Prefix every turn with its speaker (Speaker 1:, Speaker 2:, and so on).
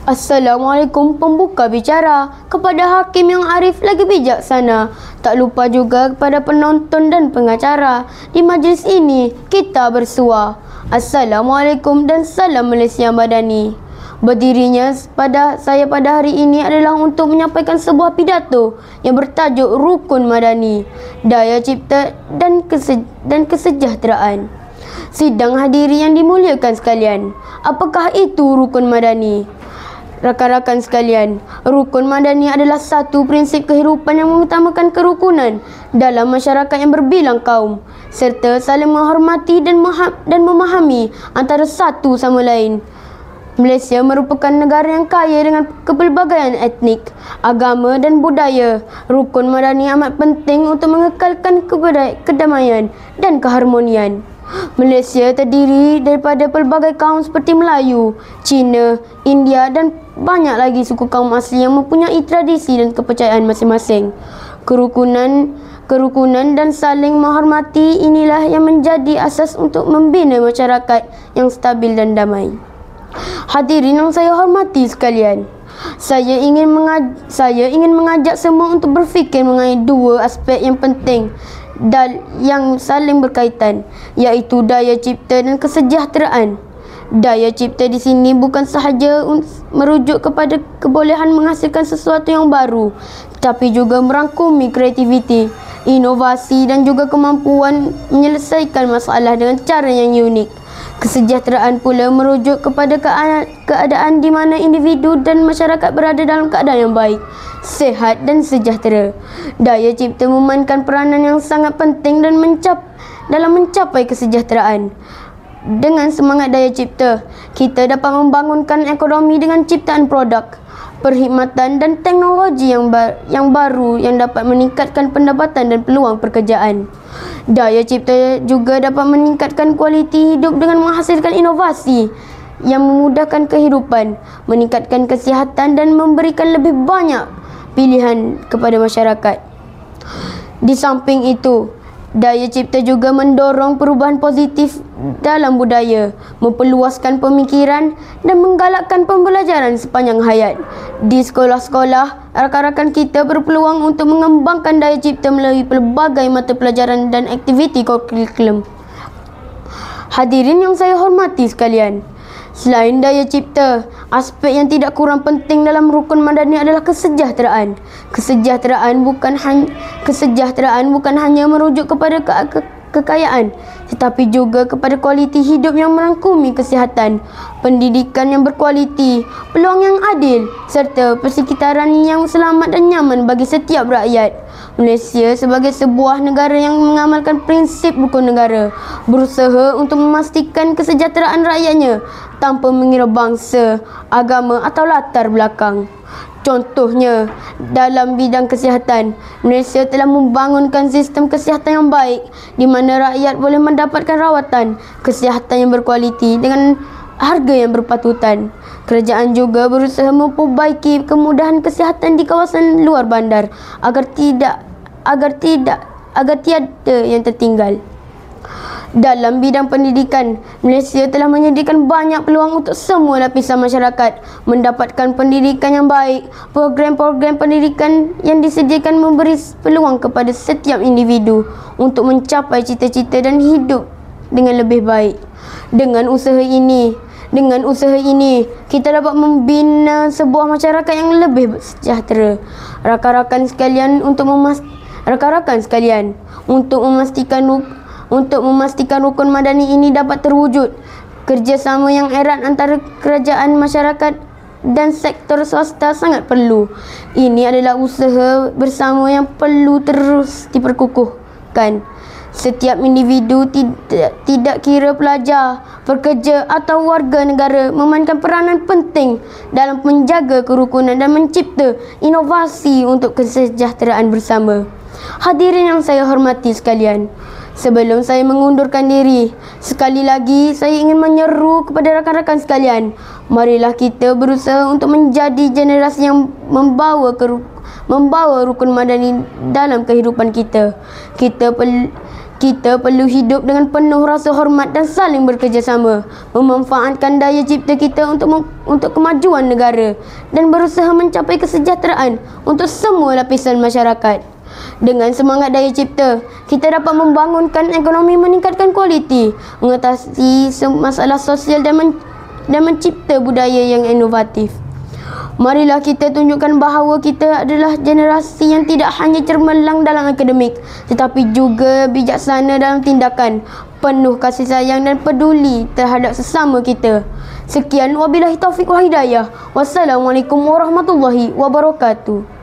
Speaker 1: Assalamualaikum pembuka bicara, kepada hakim yang arif lagi bijaksana. Tak lupa juga kepada penonton dan pengacara. Di majlis ini kita bersua. Assalamualaikum dan salam Malaysia Madani. Berdirinya saya pada hari ini adalah untuk menyampaikan sebuah pidato yang bertajuk Rukun Madani, Daya Cipta dan Kesejahteraan. Sidang hadiri yang dimuliakan sekalian, apakah itu Rukun Madani? Rakan-rakan sekalian, rukun madani adalah satu prinsip kehidupan yang mengutamakan kerukunan dalam masyarakat yang berbilang kaum, serta saling menghormati dan memahami antara satu sama lain. Malaysia merupakan negara yang kaya dengan kepelbagaian etnik, agama dan budaya. Rukun madani amat penting untuk mengekalkan kedamaian dan keharmonian. Malaysia terdiri daripada pelbagai kaum seperti Melayu, Cina, India dan banyak lagi suku kaum asli yang mempunyai tradisi dan kepercayaan masing-masing. Kerukunan dan saling menghormati inilah yang menjadi asas untuk membina masyarakat yang stabil dan damai. Hadirin yang saya hormati sekalian, saya ingin mengajak semua untuk berfikir mengenai dua aspek yang penting dan yang saling berkaitan, iaitu daya cipta dan kesejahteraan. Daya cipta di sini bukan sahaja merujuk kepada kebolehan menghasilkan sesuatu yang baru, tetapi juga merangkumi kreativiti, inovasi dan juga kemampuan menyelesaikan masalah dengan cara yang unik. Kesejahteraan pula merujuk kepada keadaan di mana individu dan masyarakat berada dalam keadaan yang baik, sehat dan sejahtera. Daya cipta memainkan peranan yang sangat penting dalam mencapai kesejahteraan. Dengan semangat daya cipta, kita dapat membangunkan ekonomi dengan ciptaan produk, perkhidmatan dan teknologi yang baru yang dapat meningkatkan pendapatan dan peluang pekerjaan. Daya cipta juga dapat meningkatkan kualiti hidup dengan menghasilkan inovasi yang memudahkan kehidupan, meningkatkan kesihatan dan memberikan lebih banyak pilihan kepada masyarakat. Di samping itu, daya cipta juga mendorong perubahan positif dalam budaya, memperluaskan pemikiran dan menggalakkan pembelajaran sepanjang hayat. Di sekolah-sekolah, rakan-rakan kita berpeluang untuk mengembangkan daya cipta melalui pelbagai mata pelajaran dan aktiviti kurikulum. Hadirin yang saya hormati sekalian, selain daya cipta, aspek yang tidak kurang penting dalam rukun madani adalah kesejahteraan. Kesejahteraan bukan hanya merujuk kepada kekayaan, tetapi juga kepada kualiti hidup yang merangkumi kesihatan, pendidikan yang berkualiti, peluang yang adil, serta persekitaran yang selamat dan nyaman bagi setiap rakyat. Malaysia sebagai sebuah negara yang mengamalkan prinsip rukun negara, berusaha untuk memastikan kesejahteraan rakyatnya tanpa mengira bangsa, agama atau latar belakang. Contohnya, dalam bidang kesihatan, Malaysia telah membangunkan sistem kesihatan yang baik di mana rakyat boleh mendapatkan rawatan kesihatan yang berkualiti dengan harga yang berpatutan. Kerajaan juga berusaha memperbaiki kemudahan kesihatan di kawasan luar bandar agar tiada yang tertinggal. Dalam bidang pendidikan, Malaysia telah menyediakan banyak peluang untuk semua lapisan masyarakat mendapatkan pendidikan yang baik. Program-program pendidikan yang disediakan memberi peluang kepada setiap individu untuk mencapai cita-cita dan hidup dengan lebih baik. Dengan usaha ini, kita dapat membina sebuah masyarakat yang lebih sejahtera. Rakan-rakan sekalian, untuk memastikan rukun madani ini dapat terwujud, kerjasama yang erat antara kerajaan, masyarakat dan sektor swasta sangat perlu. Ini adalah usaha bersama yang perlu terus diperkukuhkan. Setiap individu, tidak kira pelajar, pekerja atau warga negara, memainkan peranan penting dalam menjaga kerukunan dan mencipta inovasi untuk kesejahteraan bersama. Hadirin yang saya hormati sekalian, sebelum saya mengundurkan diri, sekali lagi saya ingin menyeru kepada rakan-rakan sekalian, marilah kita berusaha untuk menjadi generasi yang membawa rukun madani dalam kehidupan kita. Kita perlu hidup dengan penuh rasa hormat dan saling bekerjasama, memanfaatkan daya cipta kita untuk kemajuan negara dan berusaha mencapai kesejahteraan untuk semua lapisan masyarakat. Dengan semangat daya cipta, kita dapat membangunkan ekonomi, meningkatkan kualiti, mengatasi masalah sosial dan mencipta budaya yang inovatif. Marilah kita tunjukkan bahawa kita adalah generasi yang tidak hanya cermelang dalam akademik, tetapi juga bijaksana dalam tindakan, penuh kasih sayang dan peduli terhadap sesama kita. Sekian, wabillahi taufiq wal hidayah. Wassalamualaikum warahmatullahi wabarakatuh.